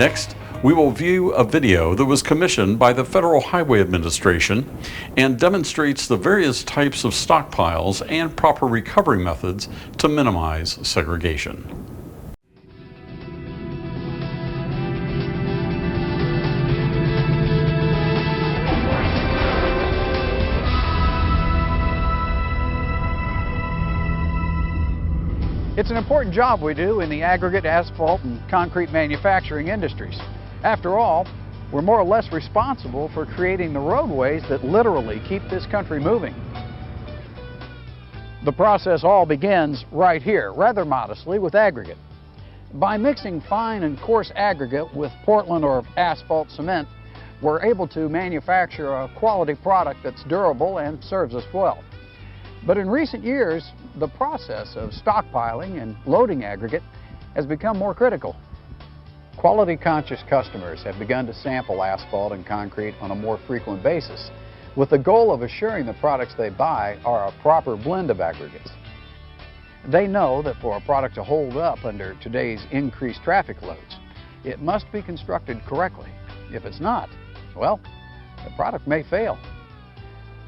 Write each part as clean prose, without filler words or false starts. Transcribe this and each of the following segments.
Next, we will view a video that was commissioned by the Federal Highway Administration and demonstrates the various types of stockpiles and proper recovery methods to minimize segregation. It's an important job we do in the aggregate, asphalt, and concrete manufacturing industries. After all, we're more or less responsible for creating the roadways that literally keep this country moving. The process all begins right here, rather modestly, with aggregate. By mixing fine and coarse aggregate with Portland or asphalt cement, we're able to manufacture a quality product that's durable and serves us well. But in recent years, the process of stockpiling and loading aggregate has become more critical. Quality-conscious customers have begun to sample asphalt and concrete on a more frequent basis, with the goal of assuring the products they buy are a proper blend of aggregates. They know that for a product to hold up under today's increased traffic loads, it must be constructed correctly. If it's not, well, the product may fail.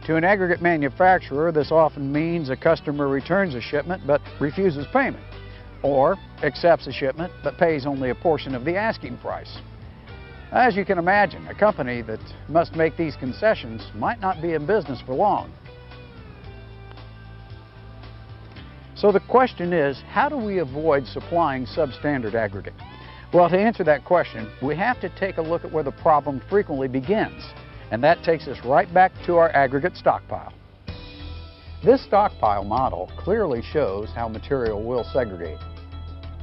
To an aggregate manufacturer, this often means a customer returns a shipment but refuses payment, or accepts a shipment but pays only a portion of the asking price. As you can imagine, a company that must make these concessions might not be in business for long. So the question is, how do we avoid supplying substandard aggregate? Well, to answer that question, we have to take a look at where the problem frequently begins. And that takes us right back to our aggregate stockpile. This stockpile model clearly shows how material will segregate.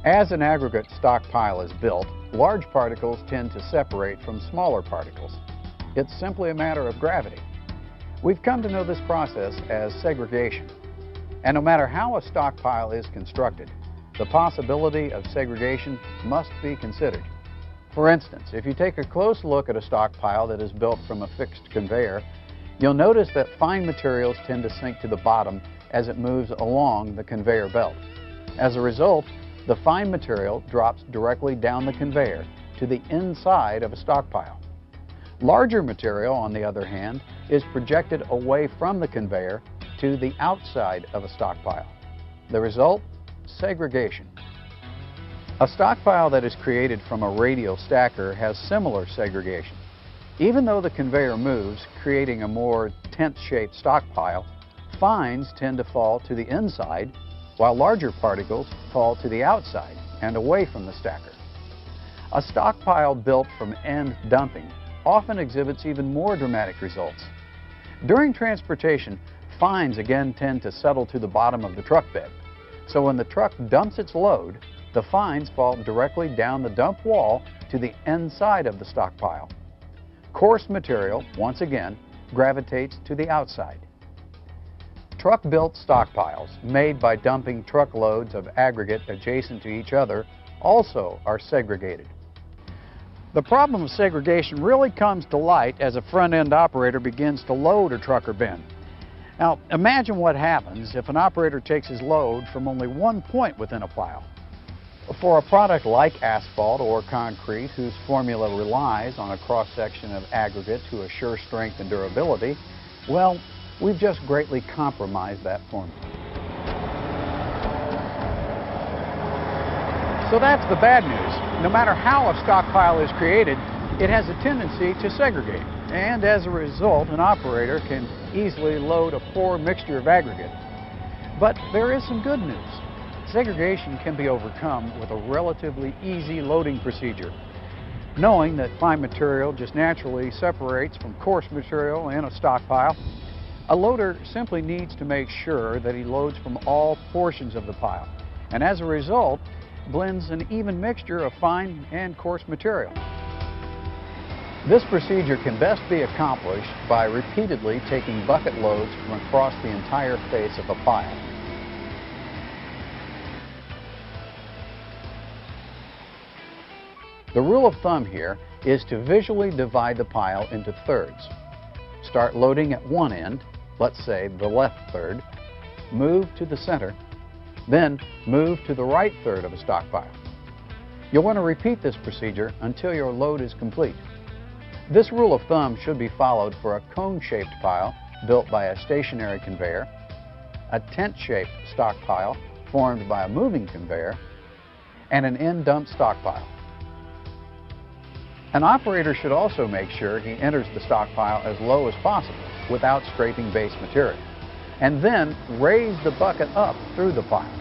As an aggregate stockpile is built, large particles tend to separate from smaller particles. It's simply a matter of gravity. We've come to know this process as segregation. And no matter how a stockpile is constructed, the possibility of segregation must be considered. For instance, if you take a close look at a stockpile that is built from a fixed conveyor, you'll notice that fine materials tend to sink to the bottom as it moves along the conveyor belt. As a result, the fine material drops directly down the conveyor to the inside of a stockpile. Larger material, on the other hand, is projected away from the conveyor to the outside of a stockpile. The result? Segregation. A stockpile that is created from a radial stacker has similar segregation. Even though the conveyor moves, creating a more tent-shaped stockpile, fines tend to fall to the inside, while larger particles fall to the outside and away from the stacker. A stockpile built from end dumping often exhibits even more dramatic results. During transportation, fines again tend to settle to the bottom of the truck bed. So when the truck dumps its load, the fines fall directly down the dump wall to the inside of the stockpile. Coarse material, once again, gravitates to the outside. Truck-built stockpiles made by dumping truckloads of aggregate adjacent to each other also are segregated. The problem of segregation really comes to light as a front-end operator begins to load a truck or bin. Now, imagine what happens if an operator takes his load from only one point within a pile. For a product like asphalt or concrete, whose formula relies on a cross-section of aggregate to assure strength and durability, well, we've just greatly compromised that formula. So that's the bad news. No matter how a stockpile is created, it has a tendency to segregate. And as a result, an operator can easily load a poor mixture of aggregate. But there is some good news. Segregation can be overcome with a relatively easy loading procedure. Knowing that fine material just naturally separates from coarse material in a stockpile, a loader simply needs to make sure that he loads from all portions of the pile, and as a result, blends an even mixture of fine and coarse material. This procedure can best be accomplished by repeatedly taking bucket loads from across the entire face of a pile. The rule of thumb here is to visually divide the pile into thirds. Start loading at one end, let's say the left third, move to the center, then move to the right third of a stockpile. You'll want to repeat this procedure until your load is complete. This rule of thumb should be followed for a cone-shaped pile built by a stationary conveyor, a tent-shaped stockpile formed by a moving conveyor, and an end-dump stockpile. An operator should also make sure he enters the stockpile as low as possible without scraping base material, and then raise the bucket up through the pile.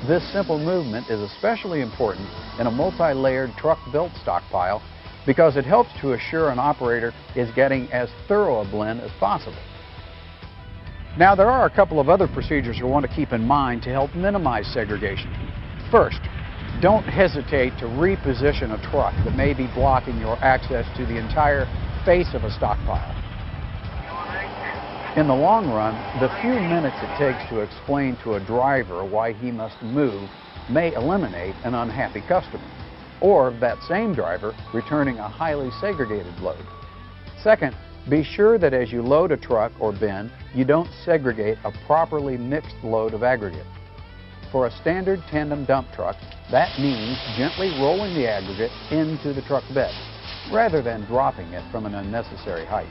This simple movement is especially important in a multi-layered truck-built stockpile because it helps to assure an operator is getting as thorough a blend as possible. Now, there are a couple of other procedures you'll want to keep in mind to help minimize segregation. First, don't hesitate to reposition a truck that may be blocking your access to the entire face of a stockpile. In the long run, the few minutes it takes to explain to a driver why he must move may eliminate an unhappy customer, or that same driver returning a highly segregated load. Second, be sure that as you load a truck or bin, you don't segregate a properly mixed load of aggregate. For a standard tandem dump truck, that means gently rolling the aggregate into the truck bed, rather than dropping it from an unnecessary height.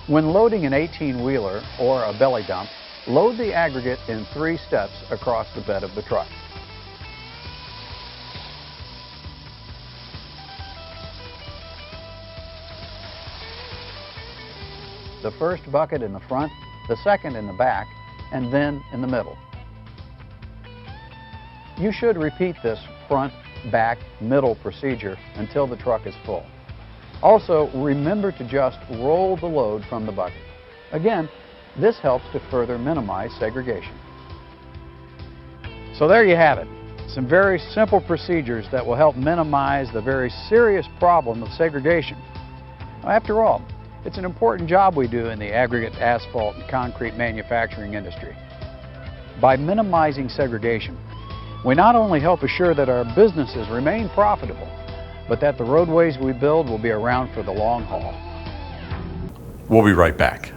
When loading an 18-wheeler or a belly dump, load the aggregate in 3 steps across the bed of the truck. The first bucket in the front, the second in the back, and then in the middle. You should repeat this front, back, middle procedure until the truck is full. Also, remember to just roll the load from the bucket. Again, this helps to further minimize segregation. So there you have it. Some very simple procedures that will help minimize the very serious problem of segregation. After all, it's an important job we do in the aggregate, asphalt, and concrete manufacturing industry. By minimizing segregation, we not only help assure that our businesses remain profitable, but that the roadways we build will be around for the long haul. We'll be right back.